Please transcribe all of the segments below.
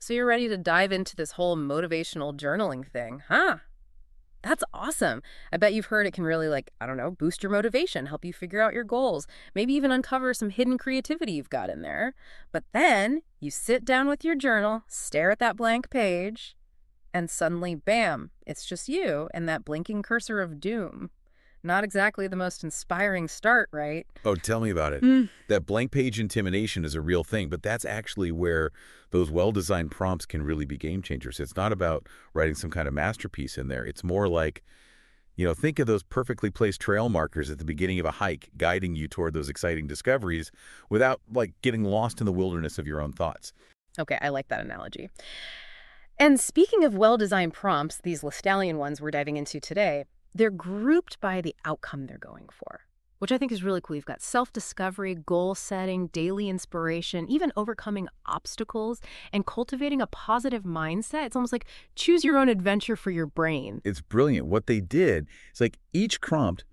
So you're ready to dive into this whole motivational journaling thing, huh? That's awesome. I bet you've heard it can really, like, I don't know, boost your motivation, help you figure out your goals, maybe even uncover some hidden creativity you've got in there. But then you sit down with your journal, stare at that blank page, and suddenly, bam, it's just you and that blinking cursor of doom. Not exactly the most inspiring start, right? Oh, tell me about it. Mm. That blank page intimidation is a real thing, but that's actually where those well-designed prompts can really be game changers. It's not about writing some kind of masterpiece in there. It's more like, think of those perfectly placed trail markers at the beginning of a hike, guiding you toward those exciting discoveries without, like, getting lost in the wilderness of your own thoughts. Okay, I like that analogy. And speaking of well-designed prompts, these Lestallion ones we're diving into today, they're grouped by the outcome they're going for, which I think is really cool. You've got self-discovery, goal setting, daily inspiration, even overcoming obstacles, and cultivating a positive mindset. It's almost like choose your own adventure for your brain. It's brilliant. What they did is like each prompt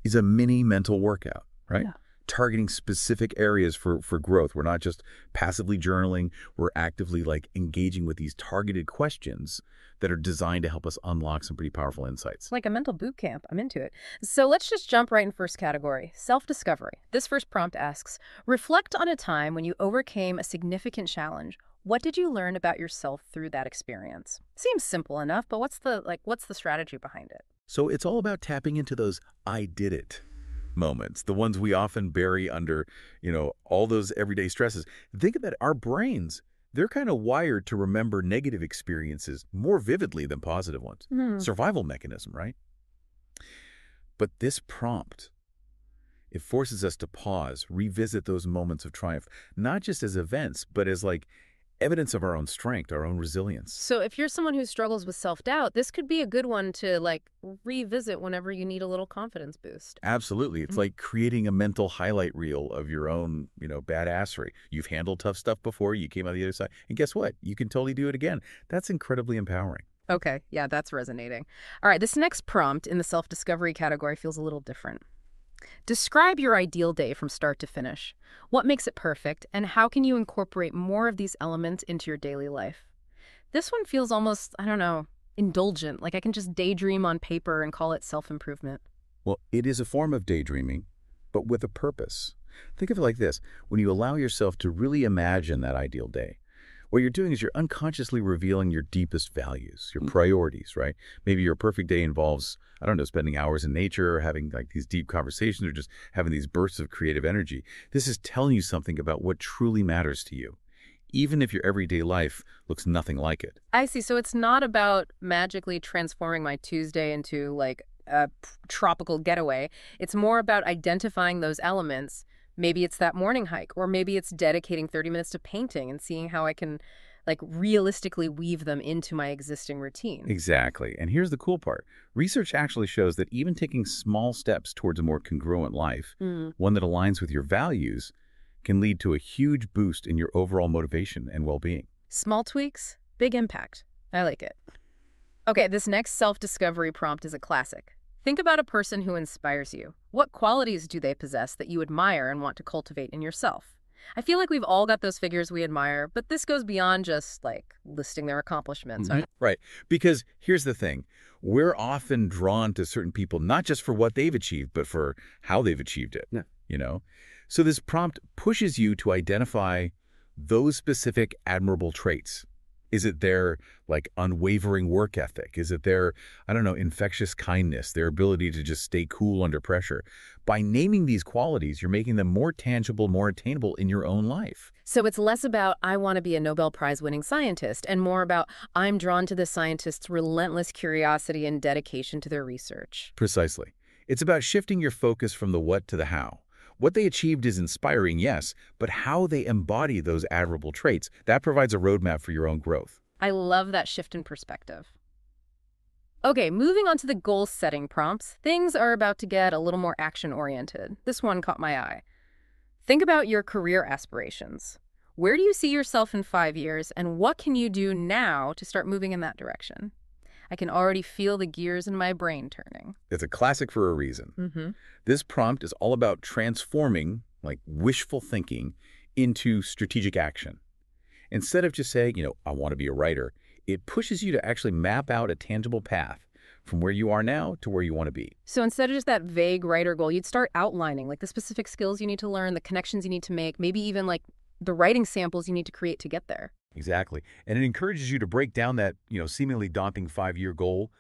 is a mini mental workout, right? Yeah. Targeting specific areas for growth. We're not just passively journaling. We're actively like engaging with these targeted questions that are designed to help us unlock some pretty powerful insights. It's like a mental boot camp. I'm into it. So let's just jump right in first category, self-discovery. This first prompt asks, reflect on a time when you overcame a significant challenge. What did you learn about yourself through that experience? Seems simple enough, but what's the strategy behind it? So it's all about tapping into those I did it moments, the ones we often bury under, all those everyday stresses. Think about it, our brains, they're kind of wired to remember negative experiences more vividly than positive ones. Survival mechanism, right? But this prompt, it forces us to pause, revisit those moments of triumph, not just as events, but as like evidence of our own strength, our own resilience. So if you're someone who struggles with self-doubt, this could be a good one to revisit whenever you need a little confidence boost. Absolutely. It's like creating a mental highlight reel of your own, badassery. You've handled tough stuff before, you came out the other side, and guess what? You can totally do it again. That's incredibly empowering. Okay, yeah, that's resonating. All right, this next prompt in the self-discovery category feels a little different. Describe your ideal day from start to finish. What makes it perfect, and how can you incorporate more of these elements into your daily life? This one feels almost, I don't know, indulgent, like I can just daydream on paper and call it self-improvement. Well, it is a form of daydreaming, but with a purpose. Think of it like this. When you allow yourself to really imagine that ideal day, what you're doing is you're unconsciously revealing your deepest values, your priorities, right? Maybe your perfect day involves, I don't know, spending hours in nature, or having like these deep conversations, or just having these bursts of creative energy. This is telling you something about what truly matters to you, even if your everyday life looks nothing like it. I see. So it's not about magically transforming my Tuesday into like a tropical getaway. It's more about identifying those elements. Maybe it's that morning hike, or maybe it's dedicating 30 minutes to painting and seeing how I can realistically weave them into my existing routine. Exactly. And here's the cool part. Research actually shows that even taking small steps towards a more congruent life, one that aligns with your values, can lead to a huge boost in your overall motivation and well-being. Small tweaks, big impact. I like it. Okay, this next self-discovery prompt is a classic. Think about a person who inspires you. What qualities do they possess that you admire and want to cultivate in yourself? I feel like we've all got those figures we admire, but this goes beyond just listing their accomplishments. Right. Because here's the thing. We're often drawn to certain people, not just for what they've achieved, but for how they've achieved it. Yeah. So this prompt pushes you to identify those specific admirable traits. Is it their unwavering work ethic? Is it their, I don't know, infectious kindness, their ability to just stay cool under pressure? By naming these qualities, you're making them more tangible, more attainable in your own life. So it's less about, I want to be a Nobel Prize winning scientist, and more about, I'm drawn to the scientist's relentless curiosity and dedication to their research. Precisely. It's about shifting your focus from the what to the how. What they achieved is inspiring, yes, but how they embody those admirable traits, that provides a roadmap for your own growth. I love that shift in perspective. Okay, moving on to the goal-setting prompts, things are about to get a little more action-oriented. This one caught my eye. Think about your career aspirations. Where do you see yourself in 5 years, and what can you do now to start moving in that direction? I can already feel the gears in my brain turning. It's a classic for a reason. This prompt is all about transforming wishful thinking into strategic action. Instead of just saying, I want to be a writer, it pushes you to actually map out a tangible path from where you are now to where you want to be. So instead of just that vague writer goal, you'd start outlining like the specific skills you need to learn, the connections you need to make, maybe even like the writing samples you need to create to get there. Exactly. And it encourages you to break down that, seemingly daunting 5-year goal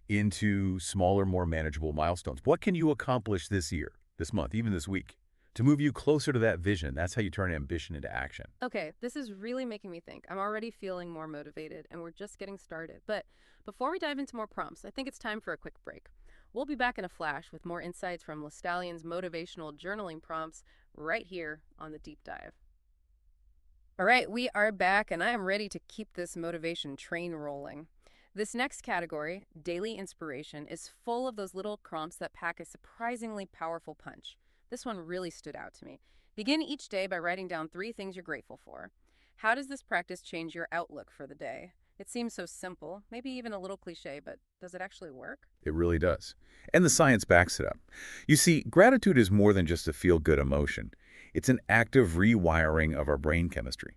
into smaller, more manageable milestones. What can you accomplish this year, this month, even this week, to move you closer to that vision? That's how you turn ambition into action. Okay, this is really making me think. I'm already feeling more motivated, and we're just getting started. But before we dive into more prompts, I think it's time for a quick break. We'll be back in a flash with more insights from Lestallion's motivational journaling prompts right here on the deep dive. All right, we are back, and I am ready to keep this motivation train rolling. This next category, daily inspiration, is full of those little prompts that pack a surprisingly powerful punch. This one really stood out to me. Begin each day by writing down 3 things you're grateful for. How does this practice change your outlook for the day? It seems so simple, maybe even a little cliche, but does it actually work? It really does. And the science backs it up. You see, gratitude is more than just a feel-good emotion. It's an active rewiring of our brain chemistry.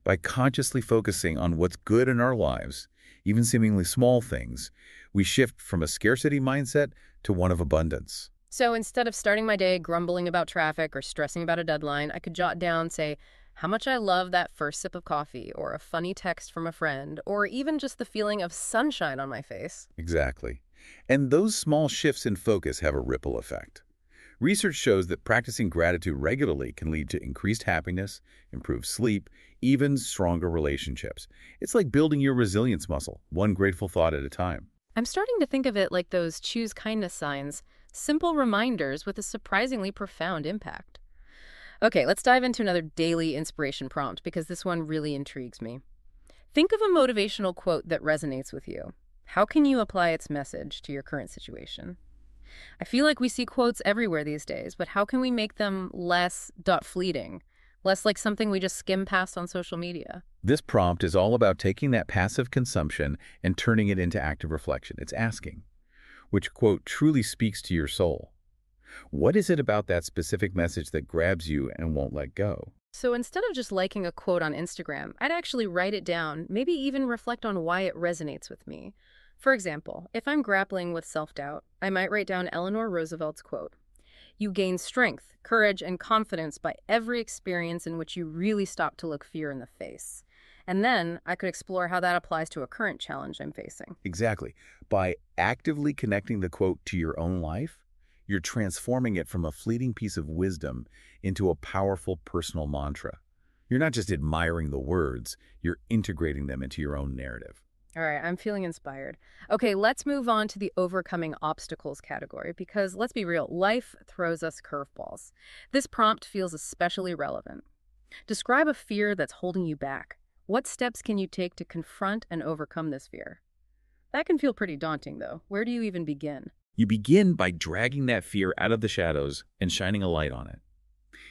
By consciously focusing on what's good in our lives, even seemingly small things, we shift from a scarcity mindset to one of abundance. So instead of starting my day grumbling about traffic or stressing about a deadline, I could jot down, say, how much I love that first sip of coffee, or a funny text from a friend, or even just the feeling of sunshine on my face. Exactly. And those small shifts in focus have a ripple effect. Research shows that practicing gratitude regularly can lead to increased happiness, improved sleep, even stronger relationships. It's like building your resilience muscle, one grateful thought at a time. I'm starting to think of it like those choose kindness signs, simple reminders with a surprisingly profound impact. Okay, let's dive into another daily inspiration prompt because this one really intrigues me. Think of a motivational quote that resonates with you. How can you apply its message to your current situation? I feel like we see quotes everywhere these days, but how can we make them less fleeting, less like something we just skim past on social media? This prompt is all about taking that passive consumption and turning it into active reflection. It's asking, which quote truly speaks to your soul? What is it about that specific message that grabs you and won't let go? So instead of just liking a quote on Instagram, I'd actually write it down, maybe even reflect on why it resonates with me. For example, if I'm grappling with self-doubt, I might write down Eleanor Roosevelt's quote, "You gain strength, courage, and confidence by every experience in which you really stop to look fear in the face." And then I could explore how that applies to a current challenge I'm facing. Exactly. By actively connecting the quote to your own life, you're transforming it from a fleeting piece of wisdom into a powerful personal mantra. You're not just admiring the words, you're integrating them into your own narrative. All right, I'm feeling inspired. Okay, let's move on to the overcoming obstacles category because let's be real, life throws us curveballs. This prompt feels especially relevant. Describe a fear that's holding you back. What steps can you take to confront and overcome this fear? That can feel pretty daunting, though. Where do you even begin? You begin by dragging that fear out of the shadows and shining a light on it.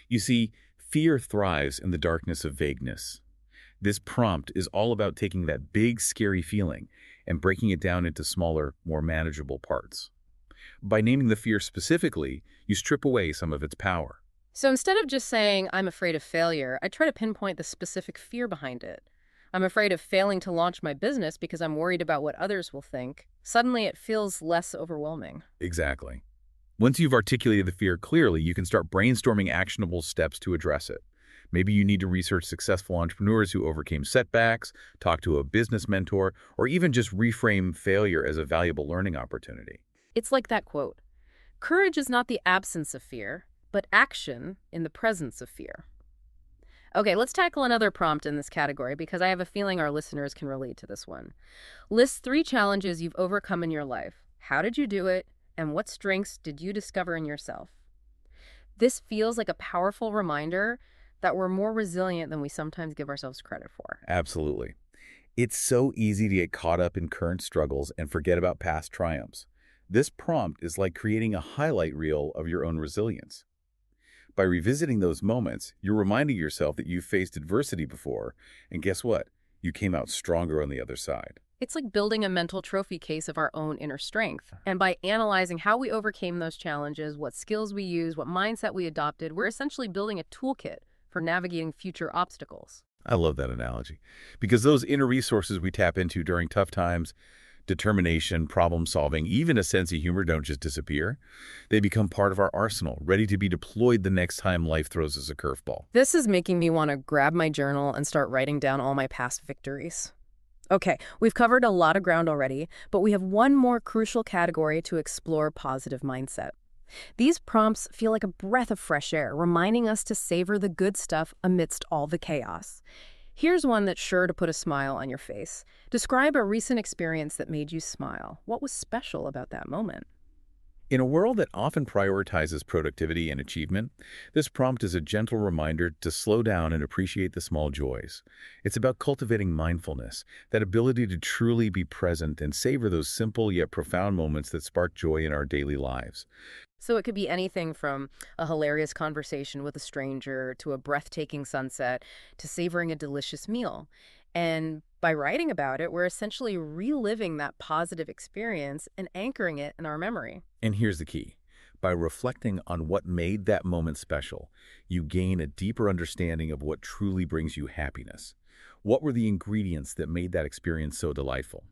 You see, fear thrives in the darkness of vagueness. This prompt is all about taking that big, scary feeling and breaking it down into smaller, more manageable parts. By naming the fear specifically, you strip away some of its power. So instead of just saying, I'm afraid of failure, I try to pinpoint the specific fear behind it. I'm afraid of failing to launch my business because I'm worried about what others will think. Suddenly, it feels less overwhelming. Exactly. Once you've articulated the fear clearly, you can start brainstorming actionable steps to address it. Maybe you need to research successful entrepreneurs who overcame setbacks, talk to a business mentor, or even just reframe failure as a valuable learning opportunity. It's like that quote, courage is not the absence of fear, but action in the presence of fear. Okay, let's tackle another prompt in this category because I have a feeling our listeners can relate to this one. List 3 challenges you've overcome in your life. How did you do it? And what strengths did you discover in yourself? This feels like a powerful reminder that we're more resilient than we sometimes give ourselves credit for. Absolutely. It's so easy to get caught up in current struggles and forget about past triumphs. This prompt is like creating a highlight reel of your own resilience. By revisiting those moments, you're reminding yourself that you've faced adversity before, and guess what? You came out stronger on the other side. It's like building a mental trophy case of our own inner strength. And by analyzing how we overcame those challenges, what skills we used, what mindset we adopted, we're essentially building a toolkit for navigating future obstacles. I love that analogy. Because those inner resources we tap into during tough times, determination, problem solving, even a sense of humor don't just disappear. They become part of our arsenal, ready to be deployed the next time life throws us a curveball. This is making me want to grab my journal and start writing down all my past victories. Okay, we've covered a lot of ground already, but we have one more crucial category to explore: positive mindset. These prompts feel like a breath of fresh air, reminding us to savor the good stuff amidst all the chaos. Here's one that's sure to put a smile on your face. Describe a recent experience that made you smile. What was special about that moment? In a world that often prioritizes productivity and achievement, this prompt is a gentle reminder to slow down and appreciate the small joys. It's about cultivating mindfulness, that ability to truly be present and savor those simple yet profound moments that spark joy in our daily lives. So it could be anything from a hilarious conversation with a stranger to a breathtaking sunset to savoring a delicious meal. And by writing about it, we're essentially reliving that positive experience and anchoring it in our memory. And here's the key. By reflecting on what made that moment special, you gain a deeper understanding of what truly brings you happiness. What were the ingredients that made that experience so delightful?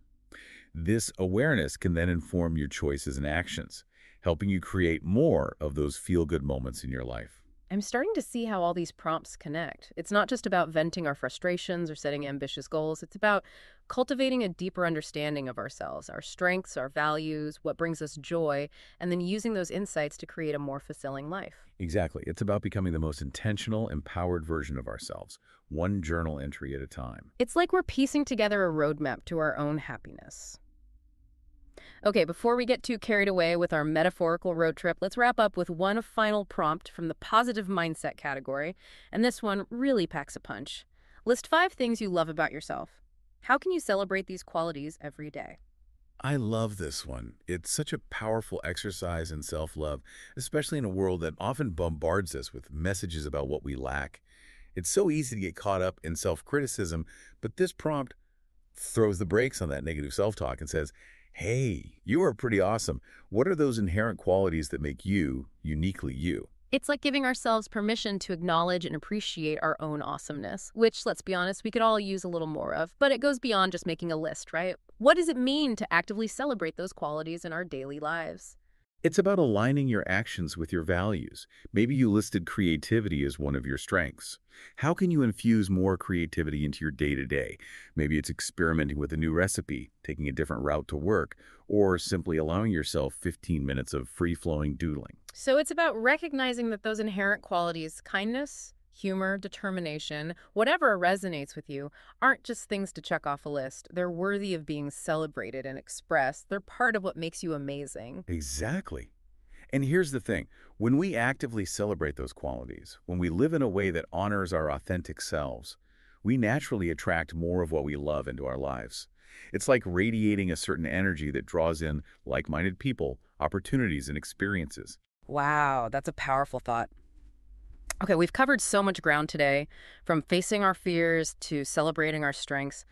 This awareness can then inform your choices and actions, helping you create more of those feel-good moments in your life. I'm starting to see how all these prompts connect. It's not just about venting our frustrations or setting ambitious goals. It's about cultivating a deeper understanding of ourselves, our strengths, our values, what brings us joy, and then using those insights to create a more fulfilling life. Exactly. It's about becoming the most intentional, empowered version of ourselves, one journal entry at a time. It's like we're piecing together a roadmap to our own happiness. Okay, before we get too carried away with our metaphorical road trip, let's wrap up with one final prompt from the positive mindset category. And this one really packs a punch. List 5 things you love about yourself. How can you celebrate these qualities every day? I love this one. It's such a powerful exercise in self-love, especially in a world that often bombards us with messages about what we lack. It's so easy to get caught up in self-criticism, but this prompt throws the brakes on that negative self-talk and says, hey, you are pretty awesome. What are those inherent qualities that make you uniquely you? It's like giving ourselves permission to acknowledge and appreciate our own awesomeness, which, let's be honest, we could all use a little more of. But it goes beyond just making a list, right? What does it mean to actively celebrate those qualities in our daily lives? It's about aligning your actions with your values. Maybe you listed creativity as one of your strengths. How can you infuse more creativity into your day-to-day? Maybe it's experimenting with a new recipe, taking a different route to work, or simply allowing yourself 15 minutes of free-flowing doodling. So it's about recognizing that those inherent qualities, kindness, humor, determination, whatever resonates with you, aren't just things to check off a list. They're worthy of being celebrated and expressed. They're part of what makes you amazing. Exactly. And here's the thing. When we actively celebrate those qualities, when we live in a way that honors our authentic selves, we naturally attract more of what we love into our lives. It's like radiating a certain energy that draws in like-minded people, opportunities, and experiences. Wow, that's a powerful thought. Okay, we've covered so much ground today, from facing our fears to celebrating our strengths.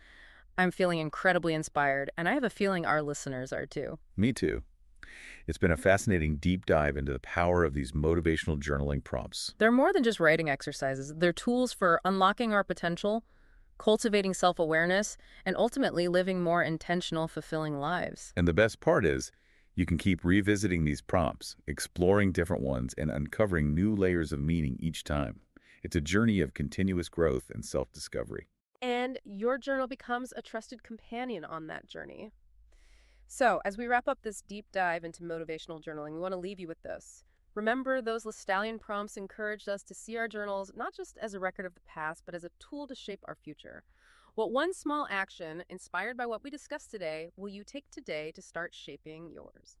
I'm feeling incredibly inspired, and I have a feeling our listeners are too. Me too. It's been a fascinating deep dive into the power of these motivational journaling prompts. They're more than just writing exercises. They're tools for unlocking our potential, cultivating self-awareness, and ultimately living more intentional, fulfilling lives. And the best part is, you can keep revisiting these prompts, exploring different ones, and uncovering new layers of meaning each time. It's a journey of continuous growth and self-discovery. And your journal becomes a trusted companion on that journey. So, as we wrap up this deep dive into motivational journaling, we want to leave you with this. Remember, those Lestallion prompts encouraged us to see our journals not just as a record of the past, but as a tool to shape our future. What one small action, inspired by what we discussed today, will you take today to start shaping yours?